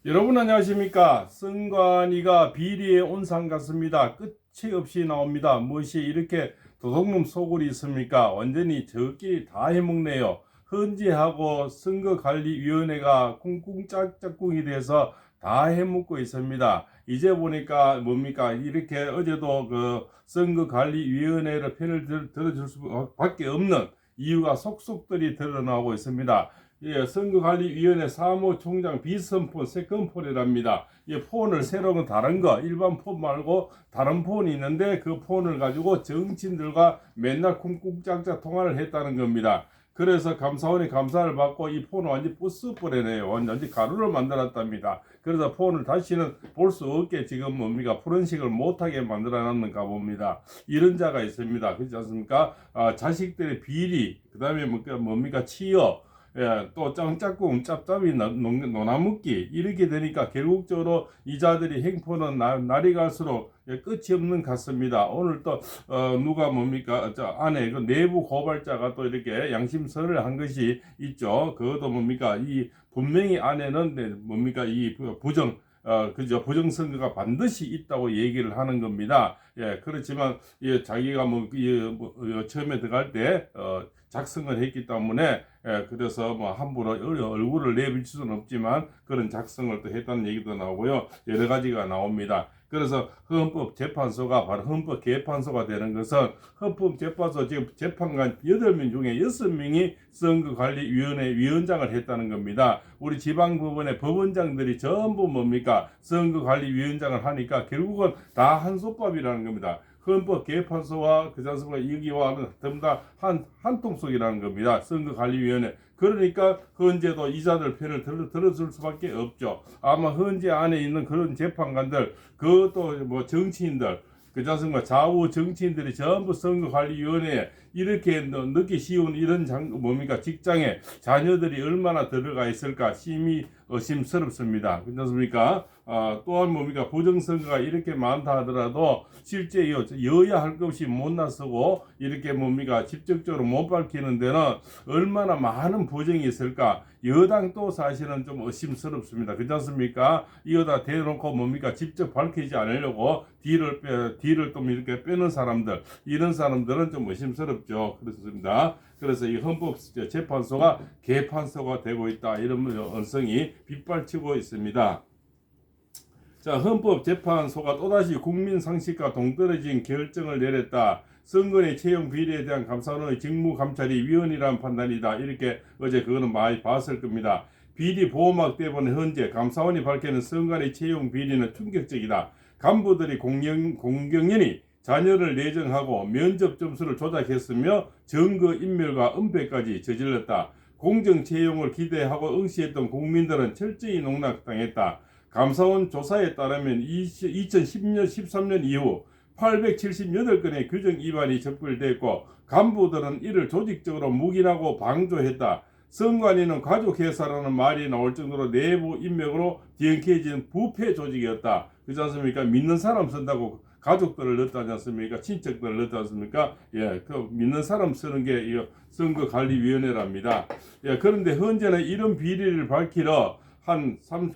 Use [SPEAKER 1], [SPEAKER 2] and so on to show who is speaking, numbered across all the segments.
[SPEAKER 1] 여러분 안녕하십니까? 선관위가 비리의 온상 같습니다. 끝이 없이 나옵니다. 무엇이 이렇게 도둑놈 소굴이 있습니까? 완전히 저끼리 다 해먹네요. 헌재하고 선거관리위원회가 쿵쿵짝짝꿍이 돼서 다 해먹고 있습니다. 이제 보니까 뭡니까? 이렇게 어제도 그 선거관리위원회의 편을 들어줄 수밖에 없는 이유가 속속들이 드러나고 있습니다. 예, 선거관리위원회 사무총장 비선폰 세컨폰이랍니다. 예, 폰을 새로운 다른 거 일반 폰 말고 다른 폰이 있는데 그 폰을 가지고 정치인들과 맨날 쿵쿵짝짝 통화를 했다는 겁니다. 그래서 감사원이 감사를 받고 이 폰을 완전히 부숴버리네요. 완전히 가루를 만들었답니다. 그래서 폰을 다시는 볼 수 없게 지금 뭡니까 포렌식을 못하게 만들어놨는가 봅니다. 이런 자가 있습니다. 그렇지 않습니까? 자식들의 비리, 그 다음에 뭡니까 취업, 예, 또 짱짝꿍, 짭짭이, 노나묵기 이렇게 되니까 결국적으로 이자들이 행포는 날이 갈수록 끝이 없는 것 같습니다. 오늘 또 누가 뭡니까 저 안에 그 내부 고발자가 또 이렇게 양심선을 한 것이 있죠. 그것도 뭡니까 이 분명히 안에는 뭡니까 이 부정 그죠. 부정선거가 반드시 있다고 얘기를 하는 겁니다. 예, 그렇지만, 예, 자기가 처음에 들어갈 때, 작성을 했기 때문에, 예, 그래서 함부로 얼굴을 내비칠 수는 없지만, 그런 작성을 또 했다는 얘기도 나오고요. 여러 가지가 나옵니다. 그래서 헌법재판소가 바로 헌법개판소가 되는 것은 헌법재판소 지금 재판관 8명 중에 6명이 선거관리위원회 위원장을 했다는 겁니다. 우리 지방법원의 법원장들이 전부 뭡니까? 선거관리위원장을 하니까 결국은 다 한솥밥이라는 겁니다. 헌법개판소와 여기와 전부 다 한통속이라는 겁니다. 선거관리위원회. 그러니까 헌재도 이자들 편을 들어줄 수밖에 없죠. 아마 헌재 안에 있는 그런 재판관들, 그것도 정치인들, 그자승과 좌우 정치인들이 전부 선거관리위원회에 이렇게 넣기 쉬운 이런 뭡니까 직장에 자녀들이 얼마나 들어가 있을까 심히 의심스럽습니다. 그렇습니까? 또한 뭡니까 부정선거가 이렇게 많다 하더라도 실제 여야 할 것 없이 못 나서고 이렇게 뭡니까 직접적으로 못 밝히는 데는 얼마나 많은 부정이 있을까? 여당 또 사실은 좀 의심스럽습니다. 그렇지 않습니까? 이거다 대놓고 뭡니까 직접 밝히지 않으려고 뒤를 좀 이렇게 빼는 사람들, 이런 사람들은 좀 의심스럽죠. 그렇습니다. 그래서 이 헌법재판소가 개판소가 되고 있다, 이런 언성이 빗발치고 있습니다. 자, 헌법재판소가 또다시 국민상식과 동떨어진 결정을 내렸다. 선거의 채용 비리에 대한 감사원의 직무감찰이 위헌이라는 판단이다. 이렇게 어제 그거는 많이 봤을 겁니다. 비리 보호막 때문에 현재 감사원이 밝히는 선관위 채용 비리는 충격적이다. 간부들이 공경연히 자녀를 내정하고 면접 점수를 조작했으며 증거 인멸과 은폐까지 저질렀다. 공정 채용을 기대하고 응시했던 국민들은 철저히 농락당했다. 감사원 조사에 따르면 2010년 13년 이후 878건의 규정 위반이 적발됐고 간부들은 이를 조직적으로 묵인하고 방조했다. 선관위는 가족회사라는 말이 나올 정도로 내부 인맥으로 뒤엉켜진 부패 조직이었다. 그렇지 않습니까? 믿는 사람 쓴다고 가족들을 넣었지 않습니까? 친척들을 넣었지 않습니까? 예, 그 믿는 사람 쓰는 게 선거관리위원회랍니다. 예, 그런데 현재는 이런 비리를 밝히러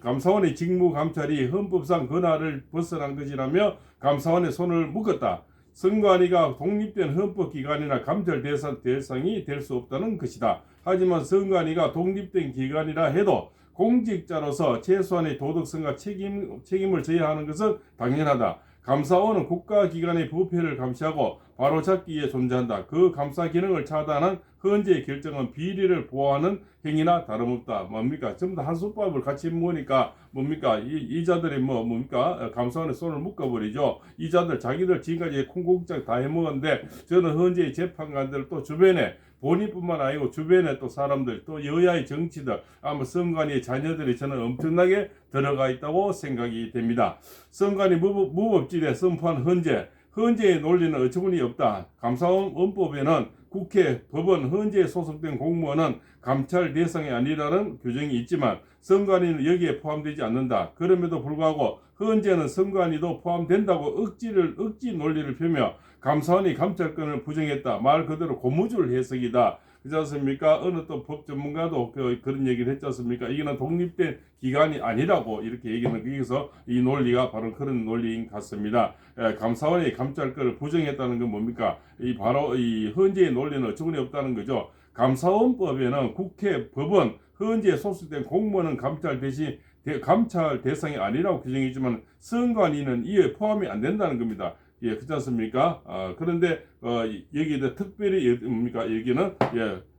[SPEAKER 1] 감사원의 직무감찰이 헌법상 권한을 벗어난 것이라며 감사원의 손을 묶었다. 선관위가 독립된 헌법기관이나 감찰 대상이 될 수 없다는 것이다. 하지만 선관위가 독립된 기관이라 해도 공직자로서 최소한의 도덕성과 책임을 져야 하는 것은 당연하다. 감사원은 국가기관의 부패를 감시하고 바로잡기 위해 존재한다. 그 감사 기능을 차단한 헌재의 결정은 비리를 보호하는 행위나 다름없다. 뭡니까? 전부 다 한솥밥을 같이 먹으니까 뭡니까? 이자들이 뭡니까? 감사원에 손을 묶어버리죠. 이자들 자기들 지금까지 콩국장 다 해먹었는데 저는 헌재의 재판관들 또 주변에 본인뿐만 아니고 주변에 또 사람들 또 여야의 정치들 아마 선관위의 자녀들이 저는 엄청나게 들어가 있다고 생각이 됩니다. 선관위 무법지대 선포한 헌재의 논리는 어처구니 없다. 감사원법에는 국회, 법원, 헌재에 소속된 공무원은 감찰 대상이 아니라는 규정이 있지만 선관위는 여기에 포함되지 않는다. 그럼에도 불구하고 헌재는 선관위도 포함된다고 억지 논리를 펴며 감사원이 감찰권을 부정했다. 말 그대로 고무줄 해석이다. 그렇지 않습니까? 어느 또 법 전문가도 그런 얘기를 했지 않습니까? 이거는 독립된 기관이 아니라고 이렇게 얘기는 거기서 이 논리가 바로 그런 논리인 것 같습니다. 감사원이 감찰 것을 부정했다는 건 뭡니까? 이 바로 이 헌재의 논리는 어처구니 없다는 거죠. 감사원법에는 국회, 법원, 헌재에 소속된 공무원은 감찰 대신 감찰 대상이 아니라고 규정이지만 선관위는 이에 포함이 안 된다는 겁니다. 예, 그렇지 않습니까? 그런데 여기에 특별히 뭡니까? 여기는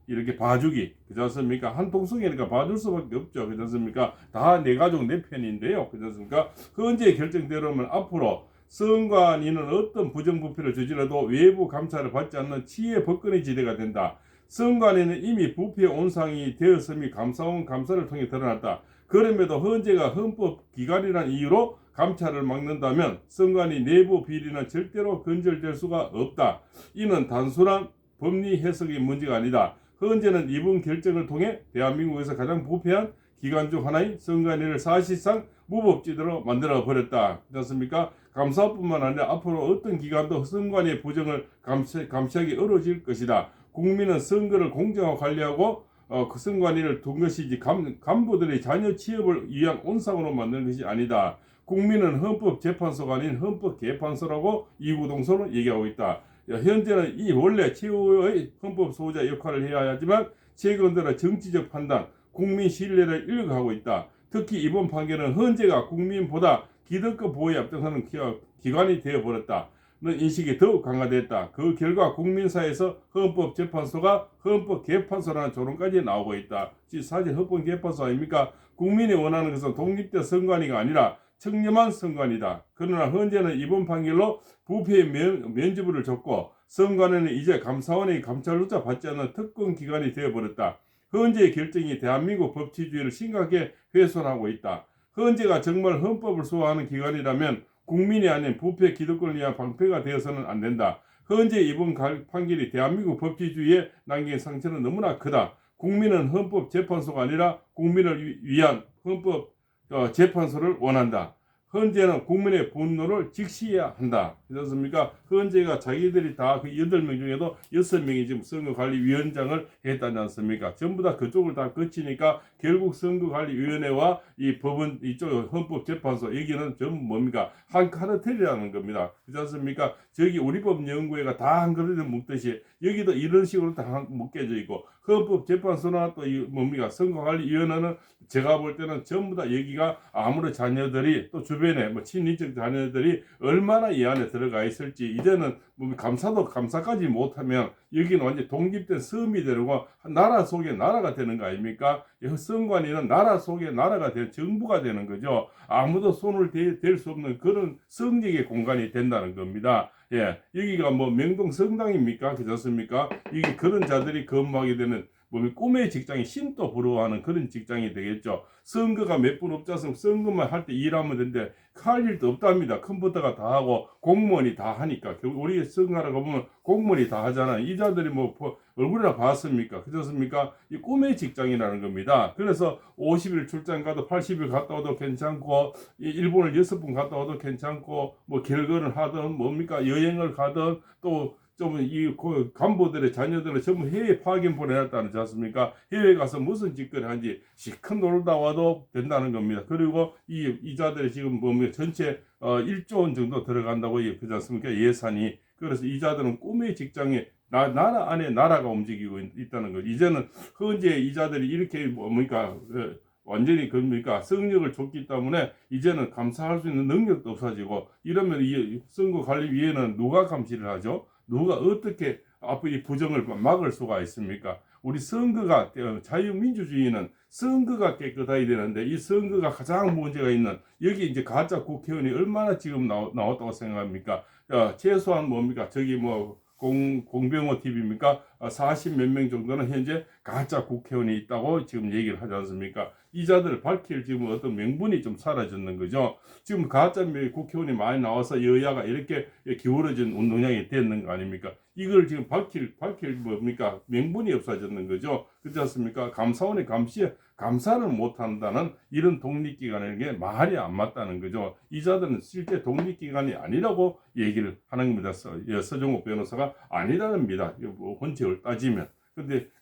[SPEAKER 1] 이렇게 봐주기, 그렇지 않습니까? 한 통속이니까 봐줄 수밖에 없죠, 그렇지 않습니까? 다 내 가족 내 편인데요, 그렇지 않습니까? 헌재 결정대로면 앞으로 선관위는 어떤 부정부패를 저질러도 외부 감찰을 받지 않는 치의 법권의 지대가 된다. 선관위는 이미 부패 온상이 되었음이 감사원 감사를 통해 드러났다. 그럼에도 헌재가 헌법기관이라는 이유로 감찰을 막는다면 선관위 내부 비리는 절대로 건절될 수가 없다. 이는 단순한 법리 해석의 문제가 아니다. 헌재는 이번 결정을 통해 대한민국에서 가장 부패한 기관 중 하나인 선관위를 사실상 무법지대로 만들어버렸다. 그렇습니까? 감사뿐만 아니라 앞으로 어떤 기관도 선관위의 부정을 감시하기 어려워질 것이다. 국민은 선거를 공정하게 관리하고 그 선관위를 둔 것이지 간부들의 자녀 취업을 위한 온상으로 만드는 것이 아니다. 국민은 헌법재판소가 아닌 헌법개판소라고 이구동성으로 얘기하고 있다. 현재는 이 원래 최후의 헌법 소유자 역할을 해야 하지만 최근 들어 정치적 판단, 국민 신뢰를 잃어가고 있다. 특히 이번 판결은 헌재가 국민보다 기득권 보호에 앞장서는 기관이 되어버렸다. 는 인식이 더욱 강화됐다. 그 결과 국민사회에서 헌법재판소가 헌법개판소라는 조롱까지 나오고 있다. 사실 헌법개판소 아닙니까? 국민이 원하는 것은 독립된 선관위가 아니라 청렴한 선관위다. 그러나 헌재는 이번 판결로 부패의 면죄부를 줬고 선관위는 이제 감사원의 감찰조차 받지 않는 특권기관이 되어버렸다. 헌재의 결정이 대한민국 법치주의를 심각하게 훼손하고 있다. 헌재가 정말 헌법을 수호하는 기관이라면 국민이 아닌 부패 기득권을 위한 방패가 되어서는 안 된다. 헌재 이번 판결이 대한민국 법치주의에 남긴 상처는 너무나 크다. 국민은 헌법재판소가 아니라 국민을 위한 헌법재판소를 원한다. 헌재는 국민의 분노를 직시해야 한다. 그렇습니까? 헌재가 자기들이 다 그 8명 중에도 6명이 지금 선거관리위원장을 했다지 않습니까? 전부 다 그쪽을 다 거치니까 결국 선거관리위원회와 이 법원 이쪽 헌법재판소 여기는 전부 뭡니까? 한 카르텔이라는 겁니다. 그렇지 않습니까? 저기 우리법연구회가 다 한 그릇에 묵듯이 여기도 이런 식으로 다 묶여져 있고 헌법재판소나 또 이 뭡니까? 선거관리위원회는 제가 볼 때는 전부 다 여기가 아무런 자녀들이 또 주변에 뭐 친인척 자녀들이 얼마나 이 안에 들어가 있을지 이제는 뭐 감사도 감사까지 못하면 여기는 완전 독립된 섬이 되고 나라 속의 나라가 되는 거 아닙니까? 선관위는 나라 속의 나라가 되는 정부가 되는 거죠. 아무도 손을 댈 수 없는 그런 성적의 공간이 된다는 겁니다. 예, 여기가 뭐 명동 성당입니까? 그렇습니까? 이게 그런 자들이 근무하게 되는 꿈의 직장이 신도 부러워하는 그런 직장이 되겠죠. 선거가 몇 분 없자서 선거만 할 때 일하면 되는데 할 일도 없답니다. 컴퓨터가 다 하고 공무원이 다 하니까 결국 우리 선거하러 가보면 공무원이 다 하잖아요. 이 자들이 뭐 얼굴이나 봤습니까? 그렇습니까? 이 꿈의 직장이라는 겁니다. 그래서 50일 출장 가도 80일 갔다 와도 괜찮고 일본을 6번 갔다 와도 괜찮고 뭐 결근을 하든 뭡니까 여행을 가든 또 좀 이 간부들의 자녀들을 전부 해외 파견 보내놨다는 않습니까? 해외 가서 무슨 짓거리 한지 시큰 놀다 와도 된다는 겁니다. 그리고 이 자들이 지금 보면 전체 1조 원 정도 들어간다고 그러지 않습니까? 예산이. 그래서 이 자들은 꿈의 직장에 나라 안에 나라가 움직이고 있다는 거. 이제는 현재 이 자들이 이렇게 뭡니까? 완전히 그러니까 성력을 줬기 때문에 이제는 감사할 수 있는 능력도 없어지고 이러면 이 선거관리위원회는 누가 감시를 하죠? 누가 어떻게 앞으로 이 부정을 막을 수가 있습니까? 우리 선거가 자유민주주의는 선거가 깨끗해야 되는데 이 선거가 가장 문제가 있는 여기 이제 가짜 국회의원이 얼마나 지금 나왔다고 생각합니까? 최소한 뭡니까? 저기 뭐 공병호 TV입니까? 40 몇 명 정도는 현재 가짜 국회의원이 있다고 지금 얘기를 하지 않습니까? 이 자들을 밝힐 지금 어떤 명분이 좀 사라졌는 거죠. 지금 가짜 국회의원이 많이 나와서 여야가 이렇게 기울어진 운동장이 됐는 거 아닙니까? 이걸 지금 밝힐 뭡니까? 명분이 없어졌는 거죠. 그렇지 않습니까? 감사원의 감사를 못한다는 이런 독립기관이라는 게 말이 안 맞다는 거죠. 이 자들은 실제 독립기관이 아니라고 얘기를 하는 겁니다. 서정욱 변호사가 아니라는 겁니다. 헌재를 따지면.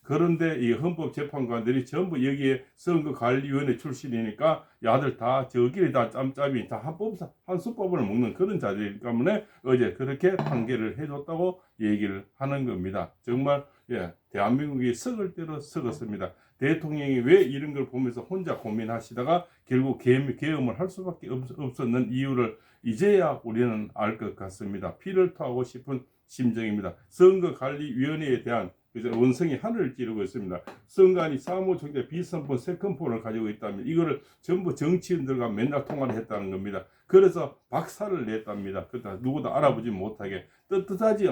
[SPEAKER 1] 그런데 이 헌법재판관들이 전부 여기에 선거관리위원회 출신이니까 야들 다 저끼리 다 짬짬이 다 한 수법을 먹는 그런 자들이기 때문에 어제 그렇게 판결을 해줬다고 얘기를 하는 겁니다. 정말 대한민국이 썩을 대로 썩었습니다. 대통령이 왜 이런 걸 보면서 혼자 고민하시다가 결국 계엄을 할 수밖에 없었는 이유를 이제야 우리는 알 것 같습니다. 피를 토하고 싶은 심정입니다. 선거관리위원회에 대한 원성이 하늘을 찌르고 있습니다. 선관위 사무총장 비선폰 세컨폰을 가지고 있다면 이거를 전부 정치인들과 맨날 통화를 했다는 겁니다. 그래서 박살을 냈답니다. 그러다 누구도 알아보지 못하게 떳떳하지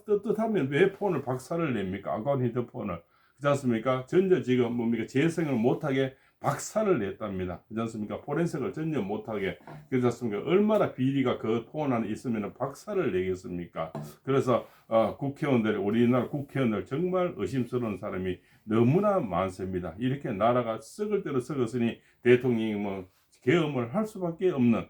[SPEAKER 1] 떳떳하면 왜 폰을 박살을 냅니까? 아까운 핸드폰을 그렇지 않습니까? 전혀 지금 재생을 못하게 박살을 냈답니다. 그렇지 않습니까? 포렌색을 전혀 못하게 그렇지 않습니까? 얼마나 비리가 그 폰 안에 있으면 박살을 내겠습니까? 그래서 우리나라 국회의원들 정말 의심스러운 사람이 너무나 많습니다. 이렇게 나라가 썩을 대로 썩었으니 대통령이 계엄을 할 수밖에 없는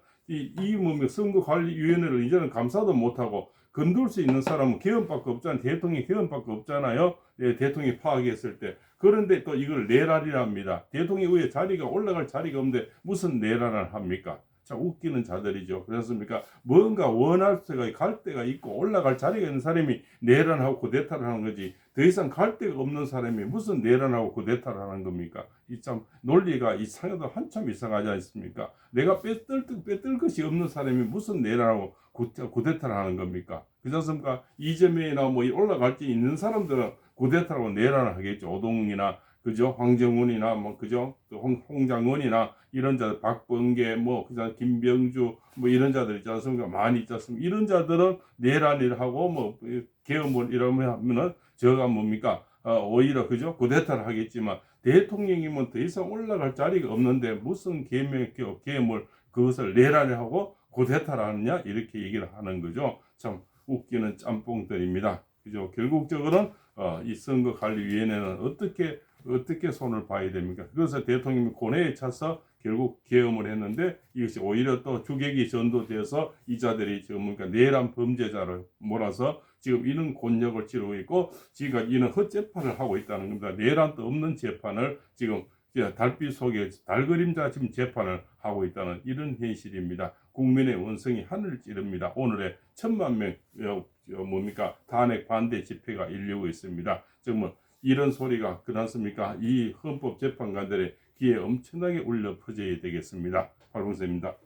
[SPEAKER 1] 선거관리위원회를 이제는 감사도 못하고 건들 수 있는 사람은 계엄밖에 없잖아요. 대통령이 계엄밖에 없잖아요. 대통령이 파악했을 때. 그런데 또 이걸 내란이랍니다. 대통령이 왜 자리가 올라갈 자리가 없는데 무슨 내란을 합니까? 참 웃기는 자들이죠. 그렇습니까? 뭔가 원할 때가 갈 데가 있고 올라갈 자리가 있는 사람이 내란하고 쿠데타를 하는 거지. 더 이상 갈 데가 없는 사람이 무슨 내란하고 쿠데타를 하는 겁니까? 이 참 논리가 이상해도 한참 이상하지 않습니까? 내가 빼뜰 것이 없는 사람이 무슨 내란하고 쿠데타를 하는 겁니까? 그렇지 않습니까? 이재명이나 올라갈 데 있는 사람들은 쿠데타라고 내란을 하겠죠. 오동이나 그죠? 황정훈이나 그죠? 홍장원이나 이런 자들, 박범계 그다음 김병주 이런 자들 있지 않습니까? 많이 있지 않습니까? 이런 자들은 내란을 하고 계엄을 이러면은 저가 뭡니까? 오히려 그죠? 쿠데타를 하겠지만 대통령이면 더 이상 올라갈 자리가 없는데 무슨 계엄을 그것을 내란을 하고 쿠데타를 하느냐 이렇게 얘기를 하는 거죠. 참 웃기는 짬뽕들입니다. 그죠? 결국적으로는 이 선거관리위원회는 어떻게 손을 봐야 됩니까? 그래서 대통령이 고뇌에 차서 결국 계엄을 했는데 이것이 오히려 또 주객이 전도되어서 이 자들이 지금 내란 범죄자를 몰아서 지금 이런 곤욕을 치르고 있고 지금 이는 헛재판을 하고 있다는 겁니다. 내란도 없는 재판을 지금 달빛 속에 달그림자 지금 재판을 하고 있다는 이런 현실입니다. 국민의 원성이 하늘을 찌릅니다. 오늘의 1,000만 명 탄핵 반대 집회가 열리고 있습니다. 정말 이런 소리가 그렇습니까? 이 헌법재판관들의 귀에 엄청나게 울려 퍼져야 되겠습니다. 박봉서입니다.